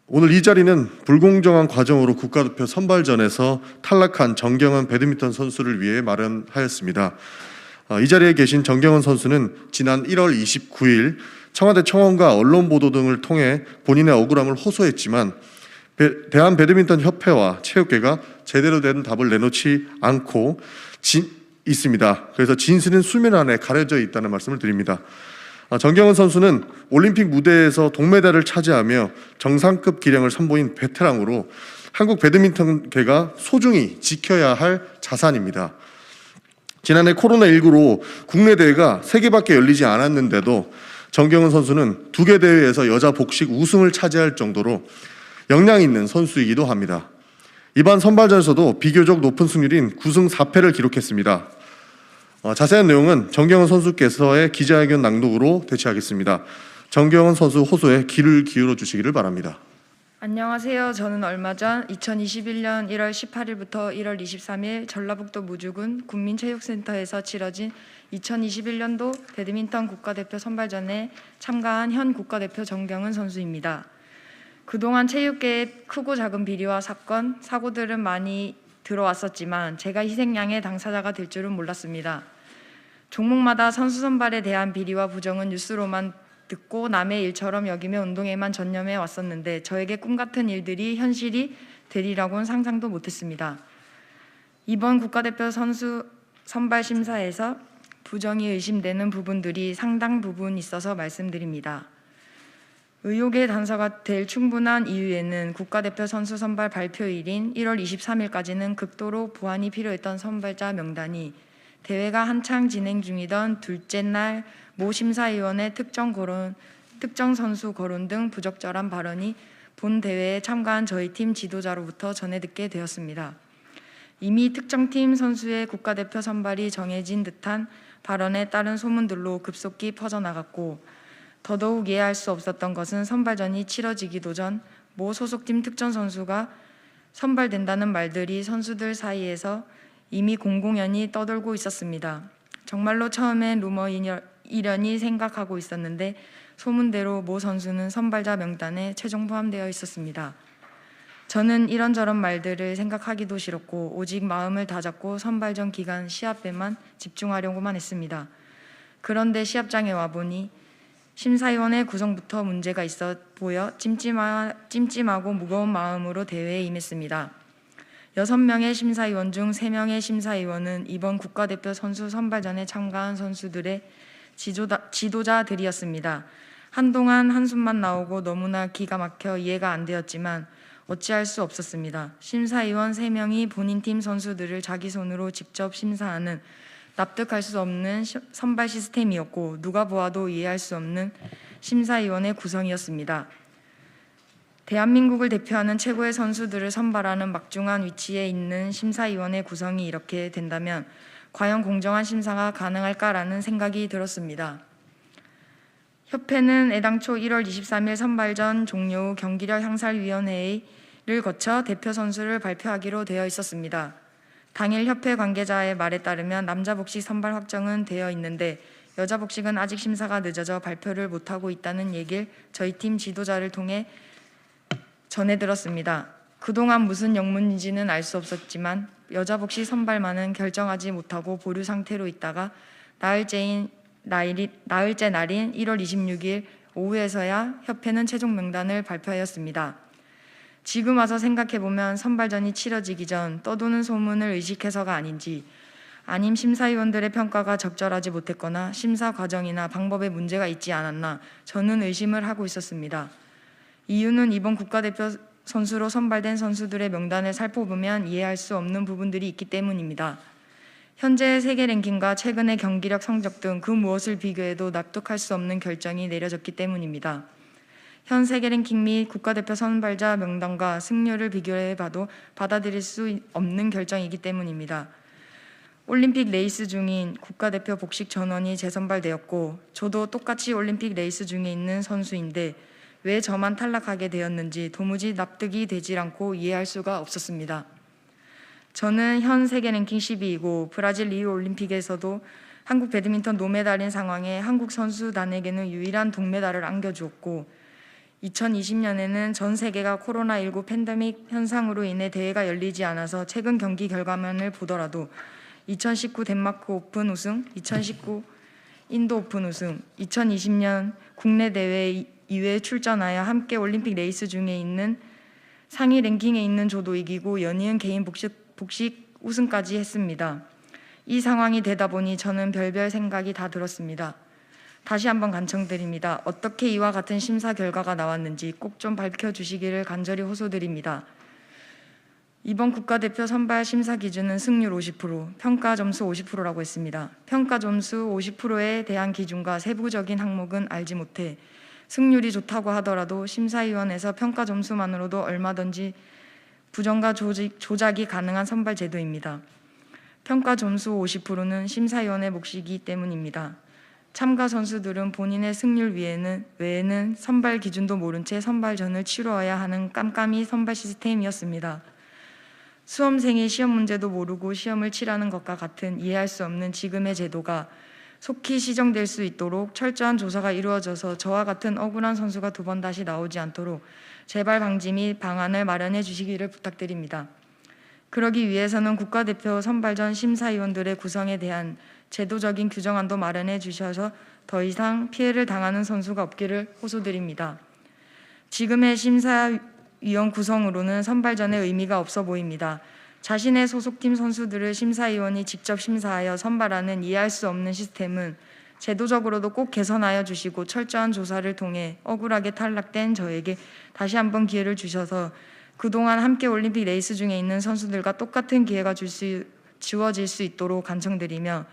오늘 이 자리는 불공정한 과정으로 국가대표 선발전에서 탈락한 정경은 배드민턴 선수를 위해 마련하였습니다. 이 자리에 계신 정경은 선수는 지난 1월 29일 청와대 청원과 언론 보도 등을 통해 본인의 억울함을 호소했지만 대한배드민턴협회와 체육계가 제대로 된 답을 내놓지 않고 있습니다. 그래서 진실은 수면 안에 가려져 있다는 말씀을 드립니다. 정경은 선수는 올림픽 무대에서 동메달을 차지하며 정상급 기량을 선보인 베테랑으로 한국 배드민턴계가 소중히 지켜야 할 자산입니다. 지난해 코로나19로 국내 대회가 3개밖에 열리지 않았는데도 정경은 선수는 2개 대회에서 여자 복식 우승을 차지할 정도로 역량 있는 선수이기도 합니다. 이번 선발전에서도 비교적 높은 승률인 9승 4패를 기록했습니다. 자세한 내용은 정경은 선수께서의 기자회견 낭독으로 대체하겠습니다. 정경은 선수 호소에 귀를 기울여 주시기를 바랍니다. 안녕하세요. 저는 얼마 전 2021년 1월 18일부터 1월 23일 전라북도 무주군 군민체육센터에서 치러진 2021년도 배드민턴 국가대표 선발전에 참가한 현 국가대표 정경은 선수입니다. 그동안 체육계에 크고 작은 비리와 사건, 사고들은 많이 들어왔었지만 제가 희생양의 당사자가 될 줄은 몰랐습니다. 종목마다 선수 선발에 대한 비리와 부정은 뉴스로만 듣고 남의 일처럼 여기며 운동에만 전념해 왔었는데 저에게 꿈같은 일들이 현실이 되리라고는 상상도 못했습니다. 이번 국가대표 선수 선발 심사에서 부정이 의심되는 부분들이 상당 부분 있어서 말씀드립니다. 의혹의 단서가 될 충분한 이유에는 국가대표 선수 선발 발표일인 1월 23일까지는 극도로 보완이 필요했던 선발자 명단이 대회가 한창 진행 중이던 둘째 날 모 심사위원의 특정 선수 거론 등 부적절한 발언이 본 대회에 참가한 저희 팀 지도자로부터 전해 듣게 되었습니다. 이미 특정팀 선수의 국가대표 선발이 정해진 듯한 발언에 따른 소문들로 급속히 퍼져나갔고 더더욱 이해할 수 없었던 것은 선발전이 치러지기도 전 모 소속팀 특정 선수가 선발된다는 말들이 선수들 사이에서 이미 공공연히 떠돌고 있었습니다. 정말로 처음엔 루머이려니 생각하고 있었는데 소문대로 모 선수는 선발자 명단에 최종 포함되어 있었습니다. 저는 이런저런 말들을 생각하기도 싫었고 오직 마음을 다잡고 선발전 기간 시합에만 집중하려고만 했습니다. 그런데 시합장에 와보니 심사위원의 구성부터 문제가 있어 보여 찜찜하고 무거운 마음으로 대회에 임했습니다. 6명의 심사위원 중 3명의 심사위원은 이번 국가대표 선수 선발전에 참가한 선수들의 지도자들이었습니다. 한동안 한숨만 나오고 너무나 기가 막혀 이해가 안 되었지만 어찌할 수 없었습니다. 심사위원 3명이 본인 팀 선수들을 자기 손으로 직접 심사하는 납득할 수 없는 선발 시스템이었고 누가 보아도 이해할 수 없는 심사위원의 구성이었습니다. 대한민국을 대표하는 최고의 선수들을 선발하는 막중한 위치에 있는 심사위원의 구성이 이렇게 된다면 과연 공정한 심사가 가능할까라는 생각이 들었습니다. 협회는 애당초 1월 23일 선발전 종료 후 경기력 향살위원회를 거쳐 대표 선수를 발표하기로 되어 있었습니다. 당일 협회 관계자의 말에 따르면 남자 복식 선발 확정은 되어 있는데 여자 복식은 아직 심사가 늦어져 발표를 못하고 있다는 얘기를 저희 팀 지도자를 통해 전해 들었습니다. 그동안 무슨 영문인지는 알 수 없었지만 여자 복식 선발만은 결정하지 못하고 보류 상태로 있다가 나흘째 날인 1월 26일 오후에서야 협회는 최종 명단을 발표하였습니다. 지금 와서 생각해보면 선발전이 치러지기 전 떠도는 소문을 의식해서가 아닌지 아님 심사위원들의 평가가 적절하지 못했거나 심사 과정이나 방법에 문제가 있지 않았나 저는 의심을 하고 있었습니다. 이유는 이번 국가대표 선수로 선발된 선수들의 명단을 살펴보면 이해할 수 없는 부분들이 있기 때문입니다. 현재 세계 랭킹과 최근의 경기력 성적 등 그 무엇을 비교해도 납득할 수 없는 결정이 내려졌기 때문입니다. 현 세계 랭킹 및 국가대표 선발자 명단과 승률을 비교해봐도 받아들일 수 없는 결정이기 때문입니다. 올림픽 레이스 중인 국가대표 복식 전원이 재선발되었고 저도 똑같이 올림픽 레이스 중에 있는 선수인데 왜 저만 탈락하게 되었는지 도무지 납득이 되질 않고 이해할 수가 없었습니다. 저는 현 세계 랭킹 10위이고 브라질 리우 올림픽에서도 한국 배드민턴 노메달인 상황에 한국 선수단에게는 유일한 동메달을 안겨주었고 2020년에는 전 세계가 코로나19 팬데믹 현상으로 인해 대회가 열리지 않아서 최근 경기 결과만을 보더라도 2019 덴마크 오픈 우승, 2019 인도 오픈 우승, 2020년 국내 대회 2회에 출전하여 함께 올림픽 레이스 중에 있는 상위 랭킹에 있는 조도 이기고 연이은 개인 복식 우승까지 했습니다. 이 상황이 되다 보니 저는 별별 생각이 다 들었습니다. 다시 한번 간청드립니다. 어떻게 이와 같은 심사 결과가 나왔는지 꼭 좀 밝혀주시기를 간절히 호소드립니다. 이번 국가대표 선발 심사 기준은 승률 50%, 평가 점수 50%라고 했습니다. 평가 점수 50%에 대한 기준과 세부적인 항목은 알지 못해 승률이 좋다고 하더라도 심사위원회에서 평가 점수만으로도 얼마든지 부정과 조작이 가능한 선발 제도입니다. 평가 점수 50%는 심사위원회 몫이기 때문입니다. 참가 선수들은 본인의 승률 외에는 선발 기준도 모른 채 선발전을 치러야 하는 깜깜이 선발 시스템이었습니다. 수험생이 시험 문제도 모르고 시험을 치라는 것과 같은 이해할 수 없는 지금의 제도가 속히 시정될 수 있도록 철저한 조사가 이루어져서 저와 같은 억울한 선수가 두 번 다시 나오지 않도록 재발 방지 및 방안을 마련해 주시기를 부탁드립니다. 그러기 위해서는 국가대표 선발전 심사위원들의 구성에 대한 제도적인 규정안도 마련해 주셔서 더 이상 피해를 당하는 선수가 없기를 호소드립니다. 지금의 심사위원 구성으로는 선발전에 의미가 없어 보입니다. 자신의 소속팀 선수들을 심사위원이 직접 심사하여 선발하는 이해할 수 없는 시스템은 제도적으로도 꼭 개선하여 주시고 철저한 조사를 통해 억울하게 탈락된 저에게 다시 한번 기회를 주셔서 그동안 함께 올림픽 레이스 중에 있는 선수들과 똑같은 기회가 주어질 수 있도록 간청드리며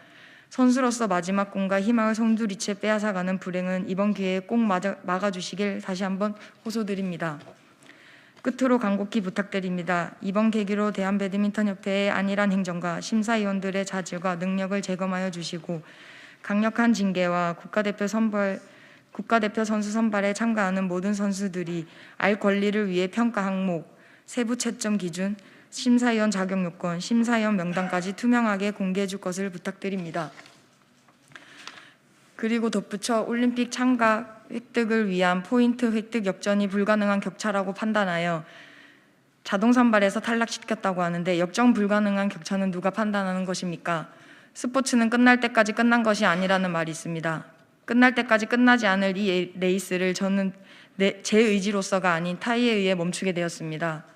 선수로서 마지막 꿈과 희망을 송두리째 빼앗아가는 불행은 이번 기회에 꼭 막아주시길 다시 한번 호소드립니다. 끝으로 간곡히 부탁드립니다. 이번 계기로 대한배드민턴협회의 안일한 행정과 심사위원들의 자질과 능력을 재검하여 주시고 강력한 징계와 국가대표 선수 선발에 참가하는 모든 선수들이 알 권리를 위해 평가 항목, 세부 채점 기준, 심사위원 자격 요건, 심사위원 명단까지 투명하게 공개해 줄 것을 부탁드립니다. 그리고 덧붙여 올림픽 참가 획득을 위한 포인트 획득 역전이 불가능한 격차라고 판단하여 자동 선발에서 탈락시켰다고 하는데 역전 불가능한 격차는 누가 판단하는 것입니까? 스포츠는 끝날 때까지 끝난 것이 아니라는 말이 있습니다. 끝날 때까지 끝나지 않을 이 레이스를 저는 제 의지로서가 아닌 타의에 의해 멈추게 되었습니다.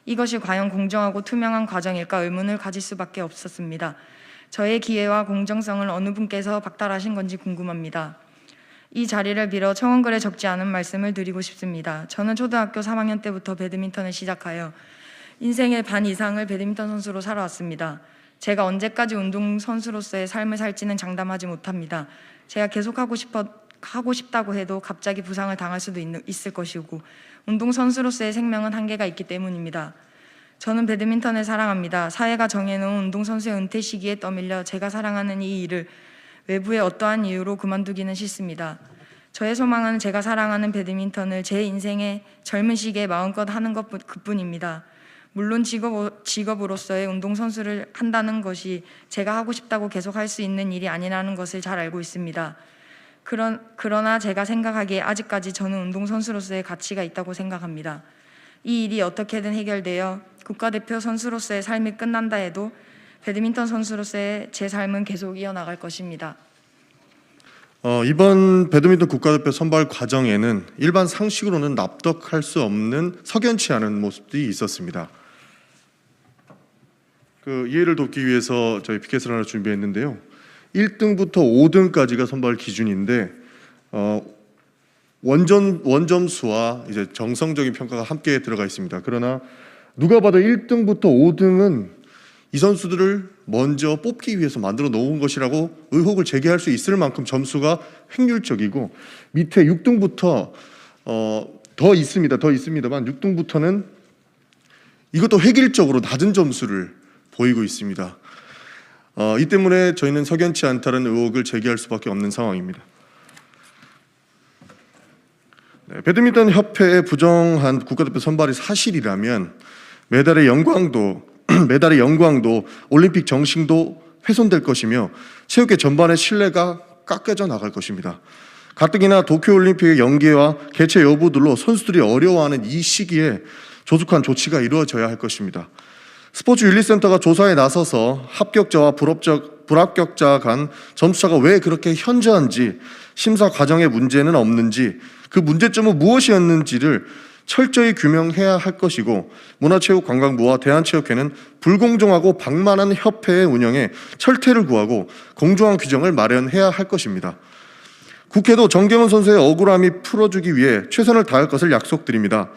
이것이 과연 공정하고 투명한 과정일까 의문을 가질 수밖에 없었습니다. 저의 기회와 공정성을 어느 분께서 박탈하신 건지 궁금합니다. 이 자리를 빌어 청원글에 적지 않은 말씀을 드리고 싶습니다. 저는 초등학교 3학년 때부터 배드민턴을 시작하여 인생의 반 이상을 배드민턴 선수로 살아왔습니다. 제가 언제까지 운동선수로서의 삶을 살지는 장담하지 못합니다. 제가 계속 하고 싶다고 해도 갑자기 부상을 당할 수도 있을 것이고 운동선수로서의 생명은 한계가 있기 때문입니다. 저는 배드민턴을 사랑합니다. 사회가 정해놓은 운동선수의 은퇴 시기에 떠밀려 제가 사랑하는 이 일을 외부의 어떠한 이유로 그만두기는 싫습니다. 저의 소망은 제가 사랑하는 배드민턴을 제 인생의 젊은 시기에 마음껏 하는 것 그뿐입니다. 물론 직업으로서의 운동선수를 한다는 것이 제가 하고 싶다고 계속 할 수 있는 일이 아니라는 것을 잘 알고 있습니다. 그러나 제가 생각하기에 아직까지 저는 운동선수로서의 가치가 있다고 생각합니다. 이 일이 어떻게든 해결되어 국가대표 선수로서의 삶이 끝난다 해도 배드민턴 선수로서의 제 삶은 계속 이어나갈 것입니다. 이번 배드민턴 국가대표 선발 과정에는 일반 상식으로는 납득할 수 없는 석연치 않은 모습들이 있었습니다. 그 이해를 돕기 위해서 저희 피켓을 하나 준비했는데요. 1등부터 5등까지가 선발 기준인데 원점수와 이제 정성적인 평가가 함께 들어가 있습니다. 그러나 누가 봐도 1등부터 5등은 이 선수들을 먼저 뽑기 위해서 만들어 놓은 것이라고 의혹을 제기할 수 있을 만큼 점수가 획률적이고 밑에 6등부터 더 있습니다만 6등부터는 이것도 획일적으로 낮은 점수를 보이고 있습니다. 이 때문에 저희는 석연치 않다는 의혹을 제기할 수밖에 없는 상황입니다. 네, 배드민턴 협회에 부정한 국가대표 선발이 사실이라면 메달의 영광도 올림픽 정신도 훼손될 것이며 체육계 전반의 신뢰가 깎여져 나갈 것입니다. 가뜩이나 도쿄올림픽의 연기와 개최 여부들로 선수들이 어려워하는 이 시기에 조속한 조치가 이루어져야 할 것입니다. 스포츠윤리센터가 조사에 나서서 합격자와 불합격자 간 점수차가 왜 그렇게 현저한지, 심사 과정에 문제는 없는지, 그 문제점은 무엇이었는지를 철저히 규명해야 할 것이고, 문화체육관광부와 대한체육회는 불공정하고 방만한 협회의 운영에 철퇴를 구하고 공정한 규정을 마련해야 할 것입니다. 국회도 정경원 선수의 억울함이 풀어주기 위해 최선을 다할 것을 약속드립니다.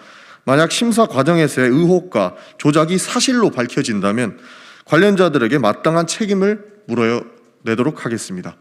만약 심사 과정에서의 의혹과 조작이 사실로 밝혀진다면 관련자들에게 마땅한 책임을 물어내도록 하겠습니다.